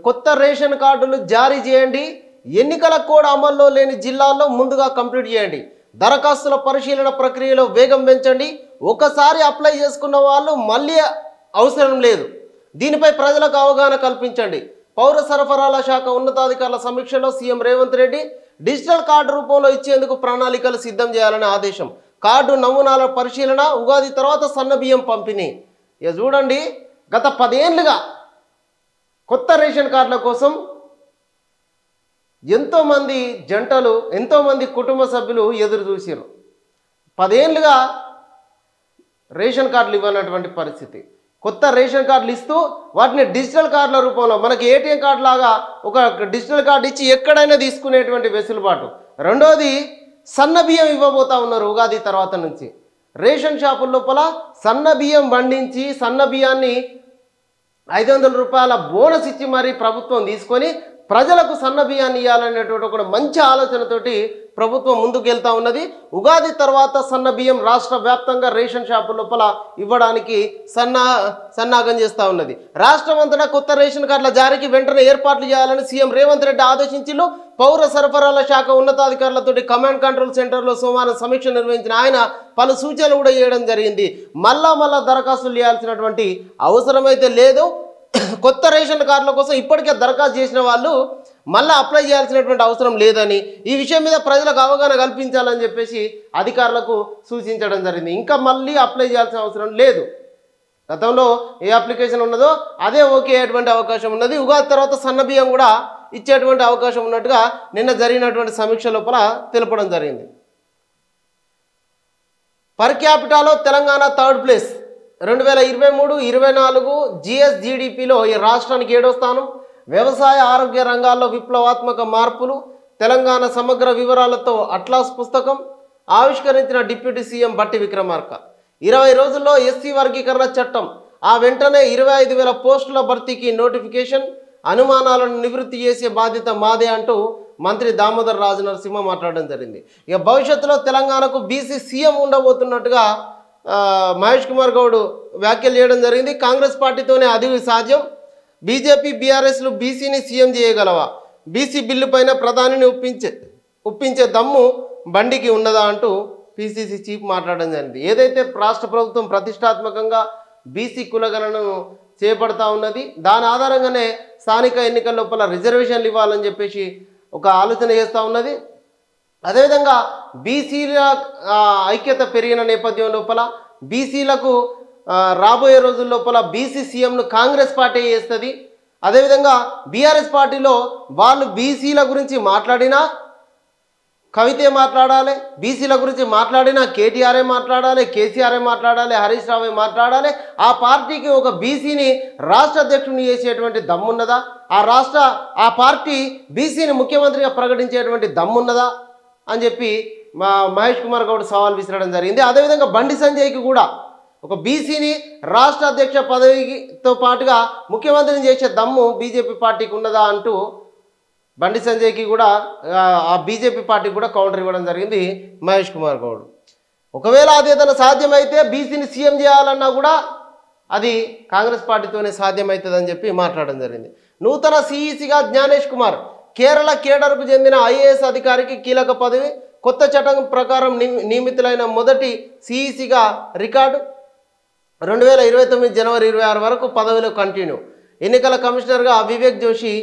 కొత్త రేషన్ కార్డులు జారీ చేయండి, ఎన్నికల కోడ్ అమల్లో లేని జిల్లాల్లో ముందుగా కంప్లీట్ చేయండి, దరఖాస్తుల పరిశీలన ప్రక్రియలో వేగం పెంచండి, ఒకసారి అప్లై చేసుకున్న వాళ్ళు మళ్ళీ అవసరం లేదు, దీనిపై ప్రజలకు అవగాహన కల్పించండి. పౌర సరఫరాల శాఖ ఉన్నతాధికారుల సమీక్షలో CM Revanth Reddy digital card రూపంలో ఇచ్చేందుకు ప్రణాళికలు సిద్ధం చేయాలని ఆదేశం. కార్డు నమూనాల పరిశీలన, ఉగాది తర్వాత సన్నబియ్యం పంపిణీ. ఇక చూడండి, గత 10 ఏళ్లుగా కొత్త రేషన్ కార్డుల కోసం ఎంతోమంది జంటలు, ఎంతోమంది కుటుంబ సభ్యులు ఎదురు చూసారు. 10 ఏళ్లుగా రేషన్ కార్డులు ఇవ్వనటువంటి పరిస్థితి. కొత్త రేషన్ కార్డులు ఇస్తూ వాటిని డిజిటల్ కార్డుల రూపంలో మనకి ఏటీఎం కార్డు లాగా ఒక డిజిటల్ కార్డు ఇచ్చి ఎక్కడైనా తీసుకునేటువంటి వెసులుబాటు. రెండోది, సన్న బియ్యం ఇవ్వబోతా ఉన్నారు ఉగాది తర్వాత నుంచి. రేషన్ షాపుల లోపల సన్న బియ్యం పండించి సన్న బియ్యాన్ని 500 రూపాయల బోనస్ ఇచ్చి మరి ప్రభుత్వం తీసుకొని ప్రజలకు సన్న బియ్యాన్ని ఇవ్వాలనేటువంటి ఒక మంచి ఆలోచనతోటి ప్రభుత్వం ముందుకు వెళ్తూ ఉన్నది. తర్వాత సన్న బియ్యం రాష్ట్ర వ్యాప్తంగా రేషన్ షాపుల లోపల ఇవ్వడానికి సన్నాహం చేస్తూ ఉన్నది. రాష్ట్రమంతటా కొత్త రేషన్ కార్డుల జారీకి వెంటనే ఏర్పాట్లు చేయాలని సీఎం రేవంత్ రెడ్డి ఆదేశించారు. పౌర సరఫరాల శాఖ ఉన్నతాధికారులతో కమాండ్ కంట్రోల్ సెంటర్లో సోమవారం సమీక్ష నిర్వహించిన ఆయన పలు సూచనలు కూడా చేయడం జరిగింది. మళ్ళా దరఖాస్తులు చేయాల్సినటువంటి అవసరమైతే లేదు. కొత్త రేషన్ కార్డుల కోసం ఇప్పటికే దరఖాస్తు చేసిన వాళ్ళు మళ్ళీ అప్లై చేయాల్సినటువంటి అవసరం లేదని, ఈ విషయం మీద ప్రజలకు అవగాహన కల్పించాలని చెప్పేసి అధికారులకు సూచించడం జరిగింది. ఇంకా మళ్ళీ అప్లై చేయాల్సిన అవసరం లేదు. గతంలో ఏ అప్లికేషన్ ఉన్నదో అదే ఓకే అయ్యేటువంటి అవకాశం ఉన్నది. ఉగాది తర్వాత సన్న బియ్యం కూడా ఇచ్చేటువంటి అవకాశం ఉన్నట్టుగా నిన్న జరిగినటువంటి సమీక్ష లోపల తెలపడం జరిగింది. పర్ క్యాపిటాలో తెలంగాణ 3rd ప్లేస్. 2023-24 GSGDPలో ఈ రాష్ట్రానికి 7వ స్థానం. వ్యవసాయ ఆరోగ్య రంగాల్లో విప్లవాత్మక మార్పులు, తెలంగాణ సమగ్ర వివరాలతో అట్లాస్ పుస్తకం ఆవిష్కరించిన డిప్యూటీ సీఎం బట్టి విక్రమార్క. 20 రోజుల్లో ఎస్సీ వర్గీకరణ చట్టం, ఆ వెంటనే 25,000 పోస్టుల భర్తీకి నోటిఫికేషన్, అనుమానాలను నివృత్తి చేసే బాధ్యత మాదే అంటూ మంత్రి దామోదర్ రాజనరసింహ మాట్లాడడం జరిగింది. ఇక భవిష్యత్తులో తెలంగాణకు బీసీ సీఎం ఉండబోతున్నట్టుగా మహేష్ కుమార్ గౌడ్ వ్యాఖ్యలు చేయడం జరిగింది. కాంగ్రెస్ పార్టీతోనే అది సాధ్యం, బీజేపీ బీఆర్ఎస్లు బీసీని సీఎం చేయగలవా, బీసీ బిల్లు పైన ప్రధానిని ఒప్పించే దమ్ము బండికి ఉన్నదా అంటూ పీసీసీ చీఫ్ మాట్లాడడం జరిగింది. ఏదైతే రాష్ట్ర ప్రభుత్వం ప్రతిష్టాత్మకంగా బీసీ కులగణనను చేపడతా ఉన్నది, దాని ఆధారంగానే స్థానిక ఎన్నికల లోపల రిజర్వేషన్లు ఇవ్వాలని చెప్పేసి ఒక ఆలోచన చేస్తూ ఉన్నది. అదేవిధంగా బీసీల ఐక్యత పెరిగిన నేపథ్యం లోపల బీసీలకు రాబోయే రోజుల లోపల బీసీ సీఎంను కాంగ్రెస్ పార్టీ చేస్తుంది. అదేవిధంగా బీఆర్ఎస్ పార్టీలో వాళ్ళు బీసీల గురించి మాట్లాడినా కవితే మాట్లాడాలి, బీసీల గురించి మాట్లాడినా కేటీఆర్ఏ మాట్లాడాలి, కేసీఆర్ఏ మాట్లాడాలి, హరీష్ రావే మాట్లాడాలి. ఆ పార్టీకి ఒక బీసీని రాష్ట్ర అధ్యక్షుడిని చేసేటువంటి దమ్మున్నదా, ఆ పార్టీ బీసీని ముఖ్యమంత్రిగా ప్రకటించేటువంటి దమ్మున్నదా అని చెప్పి మహేష్ కుమార్ గౌడ్ సవాల్ విసరడం జరిగింది. అదేవిధంగా బండి సంజయ్కి కూడా ఒక బీసీని రాష్ట్ర అధ్యక్ష పదవితో పాటుగా ముఖ్యమంత్రిని చేసే దమ్ము బీజేపీ పార్టీకి ఉన్నదా అంటూ బండి సంజయ్కి కూడా ఆ బీజేపీ పార్టీకి కూడా కౌంటర్ ఇవ్వడం జరిగింది మహేష్ కుమార్ గౌడ్. ఒకవేళ అది ఏదైనా సాధ్యమైతే బీసీని సీఎం చేయాలన్నా కూడా అది కాంగ్రెస్ పార్టీతోనే సాధ్యమవుతుందని చెప్పి మాట్లాడడం జరిగింది. నూతన సిఈసిగా జ్ఞానేష్ కుమార్, కేరళ కేడర్కు చెందిన ఐఏఎస్ అధికారికి కీలక పదవి, కొత్త చట్టం ప్రకారం నియమితులైన మొదటి సిఈసిగా రికార్డు. 2029 జనవరి 26 వరకు పదవిలో కంటిన్యూ. ఎన్నికల కమిషనర్గా వివేక్ జోషి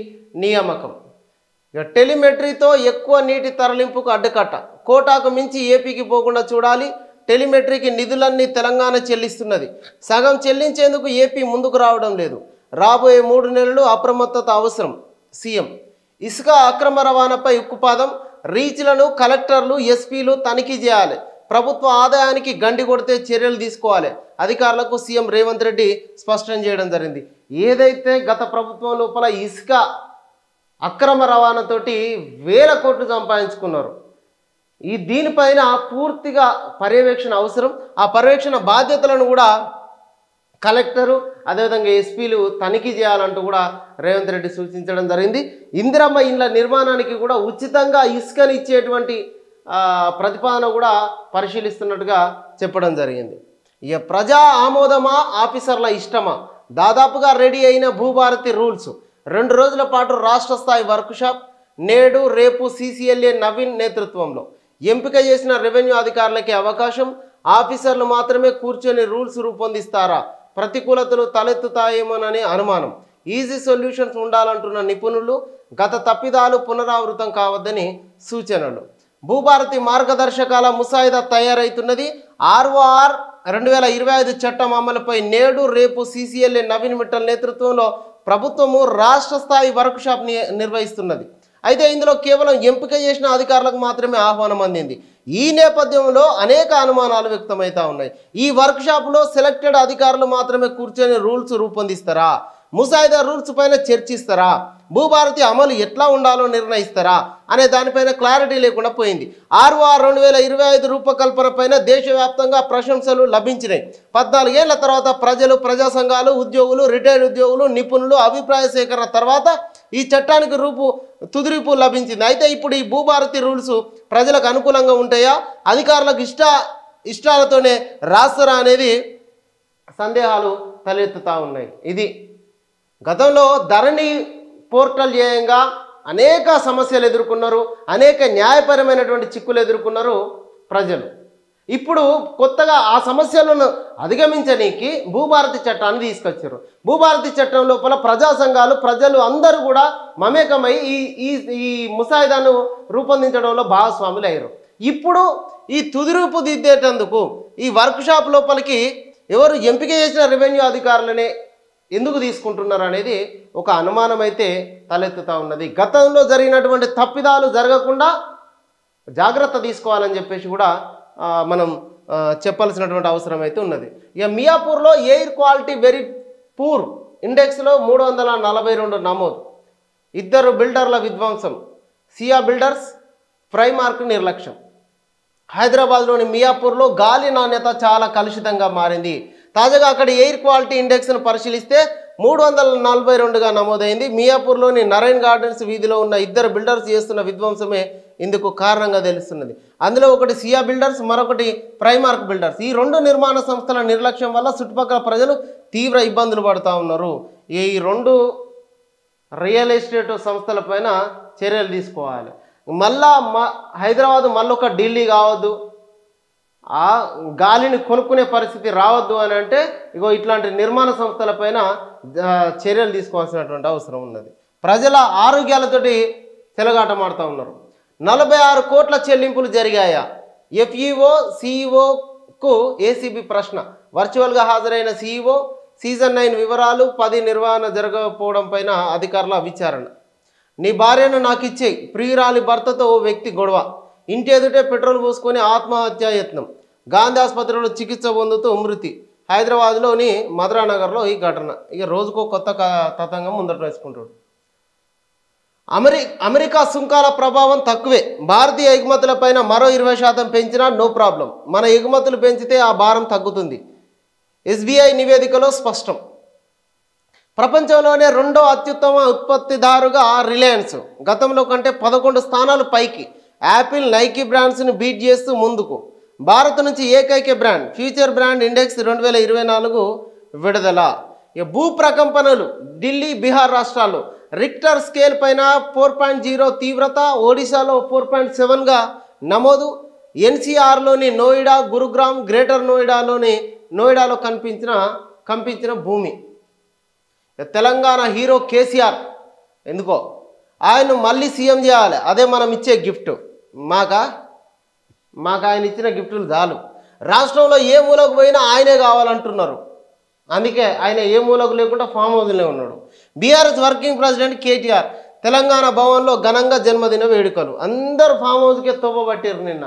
నియామకం. ఇక టెలిమెట్రీతో ఎక్కువ నీటి తరలింపుకు అడ్డుకట్ట, కోటాకు మించి ఏపీకి పోకుండా చూడాలి. టెలిమెట్రీకి నిధులన్నీ తెలంగాణ చెల్లిస్తున్నది, సగం చెల్లించేందుకు ఏపీ ముందుకు రావడం లేదు. రాబోయే 3 నెలలు అప్రమత్తత అవసరం సీఎం. ఇసుక అక్రమ రవాణాపై ఉక్కుపాదం, రీచ్లను కలెక్టర్లు ఎస్పీలు తనిఖీ చేయాలి, ప్రభుత్వ ఆదాయానికి గండి కొడితే చర్యలు తీసుకోవాలి, అధికారులకు సీఎం రేవంత్ రెడ్డి స్పష్టం చేయడం జరిగింది. ఏదైతే గత ప్రభుత్వం లోపల ఇసుక అక్రమ రవాణాతోటి 1000 కోట్లు సంపాదించుకున్నారు, దీనిపైన పూర్తిగా పర్యవేక్షణ అవసరం. ఆ పర్యవేక్షణ బాధ్యతలను కూడా కలెక్టరు అదేవిధంగా ఎస్పీలు తనిఖీ చేయాలంటూ కూడా రేవంత్ రెడ్డి సూచించడం జరిగింది. ఇందిరమ్మ ఇండ్ల నిర్మాణానికి కూడా ఉచితంగా ఇసుకని ఇచ్చేటువంటి ప్రతిపాదన కూడా పరిశీలిస్తున్నట్టుగా చెప్పడం జరిగింది. ఇక ప్రజా ఆమోదమా ఆఫీసర్ల ఇష్టమా, దాదాపుగా రెడీ అయిన భూభారతి రూల్స్. 2 రోజుల పాటు రాష్ట్ర స్థాయి వర్క్షాప్ నేడు రేపు సీసీఎల్ఏ నవీన్ నేతృత్వంలో ఎంపిక చేసిన రెవెన్యూ అధికారులకే అవకాశం, ఆఫీసర్లు మాత్రమే కూర్చొని రూల్స్ రూపొందిస్తారా, ప్రతికూలతలు తలెత్తుతాయేమోనని అనుమానం, ఈజీ సొల్యూషన్స్ ఉండాలంటున్న నిపుణులు, గత తప్పిదాలు పునరావృతం కావద్దని సూచనలు. భూభారతి మార్గదర్శకాల ముసాయిదా తయారైతున్నది. ఆర్ఓఆర్ 2025 చట్టం అమలుపై నేడు రేపు సీసీఎల్ఏ నవీన్ మిట్టల్ నేతృత్వంలో ప్రభుత్వము రాష్ట్ర స్థాయి వర్క్షాప్ నిర్వహిస్తున్నది. అయితే ఇందులో కేవలం ఎంపిక చేసిన అధికారులకు మాత్రమే ఆహ్వానం అందింది. ఈ నేపథ్యంలో అనేక అనుమానాలు వ్యక్తమవుతా ఉన్నాయి. ఈ వర్క్షాప్లో సెలెక్టెడ్ అధికారులు మాత్రమే కూర్చొని రూల్స్ రూపొందిస్తారా, ముసాయిదా రూల్స్ పైన చర్చిస్తారా, భూభారతి అమలు ఎట్లా ఉండాలో నిర్ణయిస్తారా అనే దానిపైన క్లారిటీ లేకుండా పోయింది. ఆర్ఓఆర్ 2025 రూపకల్పన పైన దేశవ్యాప్తంగా ప్రశంసలు లభించినాయి. 14 ఏళ్ల తర్వాత ప్రజలు, ప్రజా సంఘాలు, ఉద్యోగులు, రిటైర్డ్ ఉద్యోగులు, నిపుణులు అభిప్రాయ సేకరణ తర్వాత ఈ చట్టానికి తుదిరూపు లభించింది. అయితే ఇప్పుడు ఈ భూభారతి రూల్స్ ప్రజలకు అనుకూలంగా ఉంటాయా, అధికారులకు ఇష్టాలతోనే రాస్తారా అనేది సందేహాలు తలెత్తుతూ ఉన్నాయి. ఇది గతంలో ధరణి పోర్టల్ చేయంగా అనేక సమస్యలు ఎదుర్కొన్నారు, అనేక న్యాయపరమైనటువంటి చిక్కులు ఎదుర్కొన్నారు ప్రజలు. ఇప్పుడు కొత్తగా ఆ సమస్యలను అధిగమించడానికి భూభారతి చట్టాన్ని తీసుకొచ్చారు. భూభారతి చట్టం లోపల ప్రజా సంఘాలు, ప్రజలు అందరూ కూడా మమేకమై ఈ ముసాయిదాను రూపొందించడంలో భాగస్వాములు అయ్యారు. ఇప్పుడు ఈ తుదిరూపు దిద్దేటందుకు ఈ వర్క్షాప్ లోపలికి ఎవరు ఎంపిక చేసిన రెవెన్యూ అధికారులనే ఎందుకు తీసుకుంటున్నారు అనేది ఒక అనుమానం అయితే తలెత్తుతూ ఉన్నది. గతంలో జరిగినటువంటి తప్పిదాలు జరగకుండా జాగ్రత్త తీసుకోవాలని చెప్పేసి కూడా మనం చెప్పాల్సినటువంటి అవసరం అయితే ఉన్నది. ఇక మియాపూర్లో ఎయిర్ క్వాలిటీ వెరీ పూర్ ఇండెక్స్లో 342 నమోదు. 2 బిల్డర్ల విధ్వంసం, సియా బిల్డర్స్, ప్రైమార్క్ నిర్లక్ష్యం. హైదరాబాద్లోని మియాపూర్లో గాలి నాణ్యత చాలా కలుషితంగా మారింది. తాజాగా అక్కడ ఎయిర్ క్వాలిటీ ఇండెక్స్ను పరిశీలిస్తే 342గా నమోదైంది. మియాపూర్లోని నరైన్ గార్డెన్స్ వీధిలో ఉన్న 2 బిల్డర్స్ చేస్తున్న విధ్వంసమే ఇందుకు కారణంగా తెలుస్తున్నది. అందులో ఒకటి సియా బిల్డర్స్, మరొకటి ప్రైమార్క్ బిల్డర్స్. ఈ 2 నిర్మాణ సంస్థల నిర్లక్ష్యం వల్ల చుట్టుపక్కల ప్రజలు తీవ్ర ఇబ్బందులు పడుతూ ఉన్నారు. ఈ 2 రియల్ ఎస్టేట్ సంస్థలపైన చర్యలు తీసుకోవాలి. మళ్ళా హైదరాబాద్ మళ్ళొక ఢిల్లీ కావద్దు, ఆ గాలిని కొనుక్కునే పరిస్థితి రావద్దు అని అంటే ఇగో ఇట్లాంటి నిర్మాణ సంస్థలపైన చర్యలు తీసుకోవాల్సినటువంటి అవసరం ఉన్నది. ప్రజల ఆరోగ్యాలతోటి చెలగాటమాడుతూ ఉన్నారు. 46 కోట్ల చెల్లింపులు జరిగాయా? ఎఫ్ఈఓ సిఇఓకు ఏసీబీ ప్రశ్న. వర్చువల్గా హాజరైన సిఇఓ సీజన్ 9 వివరాలు, 10 నిర్వహణ జరగకపోవడం పైన అధికారుల విచారణ. నీ భార్యను నాకు ఇచ్చేయి, ప్రియురాలి భర్తతో ఓ వ్యక్తి గొడవ. ఇంటి ఎదుటే పెట్రోల్ పోసుకొని ఆత్మహత్యా యత్నం. గాంధీ ఆసుపత్రిలో చికిత్స పొందుతూ మృతి. హైదరాబాద్లోని మధురానగర్లో ఈ ఘటన. ఇక రోజుకో కొత్త తతంగం ముందట వేసుకుంటాడు. అమెరికా సుంకాల ప్రభావం తక్కువే. భారతీయ ఎగుమతులపైన మరో 20% పెంచినా నో ప్రాబ్లం. మన ఎగుమతులు పెంచితే ఆ భారం తగ్గుతుంది. ఎస్బీఐ నివేదికలో స్పష్టం. ప్రపంచంలోనే 2వ అత్యుత్తమ ఉత్పత్తిదారుగా రిలయన్స్ గతంలో కంటే 11 స్థానాలు పైకి. యాపిల్, నైకీ బ్రాండ్స్ని బీట్ చేస్తూ ముందుకు. భారత్ నుంచి ఏకైక బ్రాండ్ ఫ్యూచర్ బ్రాండ్ ఇండెక్స్ 2024 విడుదల. ఇక భూ ప్రకంపనలు ఢిల్లీ, బీహార్ రాష్ట్రాల్లో రిక్టర్ స్కేల్ పైన 4.0 తీవ్రత. ఒడిశాలో 4.7గా నమోదు. ఎన్సీఆర్లోని నోయిడా, గురుగ్రామ్, గ్రేటర్ నోయిడాలో కంపించిన భూమి. తెలంగాణ హీరో కేసీఆర్ ఎందుకో ఆయన మళ్ళీ సీఎం చేయాలి, అదే మనం ఇచ్చే గిఫ్ట్. మాకు ఆయన ఇచ్చిన గిఫ్టులు చాలు. రాష్ట్రంలో ఏ మూలకు పోయినా ఆయనే కావాలంటున్నారు. అందుకే ఆయన ఏ మూలకు లేకుండా ఫామ్ హౌస్లో ఉన్నాడు. BRS working president KTR Telangana భవన్లో ఘనంగా జన్మదిన వేడుకలు. అందరూ ఫామ్ హౌస్కే తోపబట్టారు. నిన్న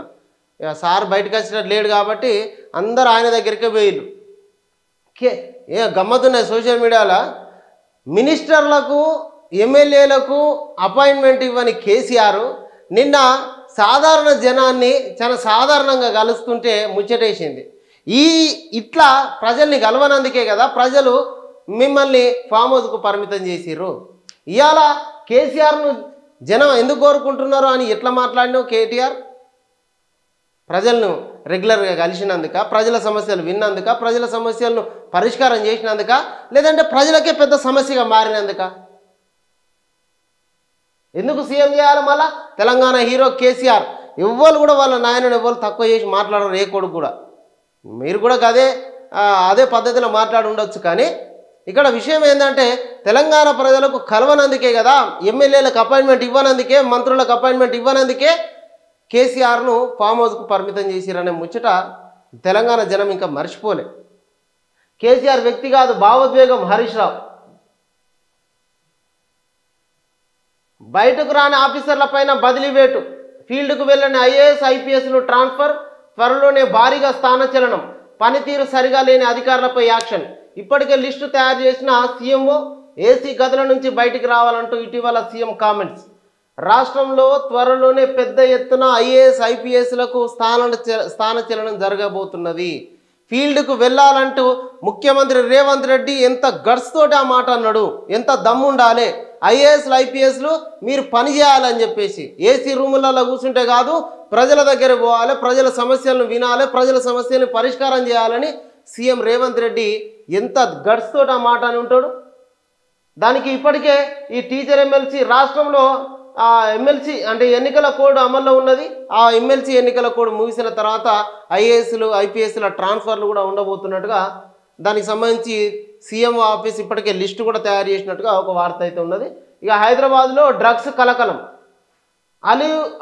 సార్ బయటకు వచ్చినట్టు లేడు కాబట్టి అందరూ ఆయన దగ్గరికే పోయిళ్ళు. గమ్మతున్నాయి సోషల్ మీడియాలో. మినిస్టర్లకు, ఎమ్మెల్యేలకు అపాయింట్మెంట్ ఇవ్వని కేసీఆర్ నిన్న సాధారణ జనాన్ని చాలా సాధారణంగా కలుస్తుంటే ముచ్చటేసింది. ఇట్లా ప్రజల్ని కలవనందుకే కదా ప్రజలు మిమ్మల్ని ఫామ్ హౌస్కు పరిమితం చేసిర్రు. ఇవాళ కేసీఆర్ను జనం ఎందుకు కోరుకుంటున్నారు అని ఎట్లా మాట్లాడినావు కేటీఆర్? ప్రజలను రెగ్యులర్గా కలిసినందుక, ప్రజల సమస్యలు విన్నందుక, ప్రజల సమస్యలను పరిష్కారం చేసినందుక, లేదంటే ప్రజలకే పెద్ద సమస్యగా మారినందుక? ఎందుకు సీఎం చేయాలి మళ్ళా? తెలంగాణ హీరో కేసీఆర్. ఎవ్వరు కూడా వాళ్ళ నాయనని ఎవ్వరు తక్కువ చేసి మాట్లాడరు, ఏ కొడుకు కూడా. మీరు కూడా అదే పద్ధతిలో మాట్లాడి ఉండొచ్చు. కానీ ఇక్కడ విషయం ఏంటంటే తెలంగాణ ప్రజలకు కలవనందుకే కదా, ఎమ్మెల్యేలకు అపాయింట్మెంట్ ఇవ్వనందుకే, మంత్రులకు అపాయింట్మెంట్ ఇవ్వనందుకే కేసీఆర్ను ఫామ్ హౌస్కు పరిమితం చేసిరనే ముచ్చట తెలంగాణ జనం ఇంకా మర్చిపోలే. కేసీఆర్ వ్యక్తి కాదు, భావోద్వేగం హరీష్ రావు. బయటకు రాని ఆఫీసర్ల పైన బదిలీ వేటు, ఫీల్డ్కు వెళ్ళని ఐఏఎస్ ఐపీఎస్లు ట్రాన్స్ఫర్, త్వరలోనే భారీగా స్థానచలనం, పనితీరు సరిగా లేని అధికారులపై యాక్షన్. ఇప్పటికే లిస్టు తయారు చేసిన సీఎంఓ ఏసీ గదుల నుంచి బయటికి రావాలంటూ ఇటీవల సీఎం కామెంట్స్. రాష్ట్రంలో త్వరలోనే పెద్ద ఎత్తున ఐఏఎస్ ఐపీఎస్లకు స్థానచలనం జరగబోతున్నది. ఫీల్డ్కు వెళ్ళాలంటూ ముఖ్యమంత్రి రేవంత్ రెడ్డి ఎంత గట్స్ తోటి ఆ మాట అన్నాడు, ఎంత దమ్ము ఉండాలి. ఐఏఎస్లు ఐపీఎస్లు మీరు పని చేయాలని చెప్పేసి ఏసీ రూములలో కూర్చుంటే కాదు, ప్రజల దగ్గర పోవాలి, ప్రజల సమస్యలను వినాలి, ప్రజల సమస్యలను పరిష్కారం చేయాలని సీఎం రేవంత్ రెడ్డి ఎంత గట్స్ తోటి ఆ మాట అని ఉంటాడు. దానికి ఇప్పటికే ఈ టీచర్ ఎమ్మెల్సీ రాష్ట్రంలో ఎమ్మెల్సీ అంటే ఎన్నికల కోడ్ అమల్లో ఉన్నది. ఆ ఎమ్మెల్సీ ఎన్నికల కోడ్ ముగిసిన తర్వాత ఐఏఎస్లు ఐపీఎస్ల ట్రాన్స్ఫర్లు కూడా ఉండబోతున్నట్టుగా దానికి సంబంధించి సీఎం ఆఫీస్ ఇప్పటికే లిస్టు కూడా తయారు చేసినట్టుగా ఒక వార్త అయితే ఉన్నది. ఇక హైదరాబాద్లో డ్రగ్స్ కలకలం,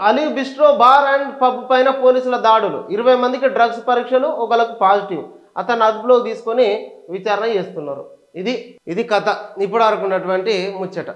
olive bistro bar and pub పైన పోలీసుల దాడులు, 20 మందికి డ్రగ్స్ పరీక్షలు, ఒకరికి పాజిటివ్. అతన్ని అదుపులోకి తీసుకొని విచారణ చేస్తున్నారు. ఇది కథ ఇప్పుడు వరకు ఉన్నటువంటి ముచ్చట.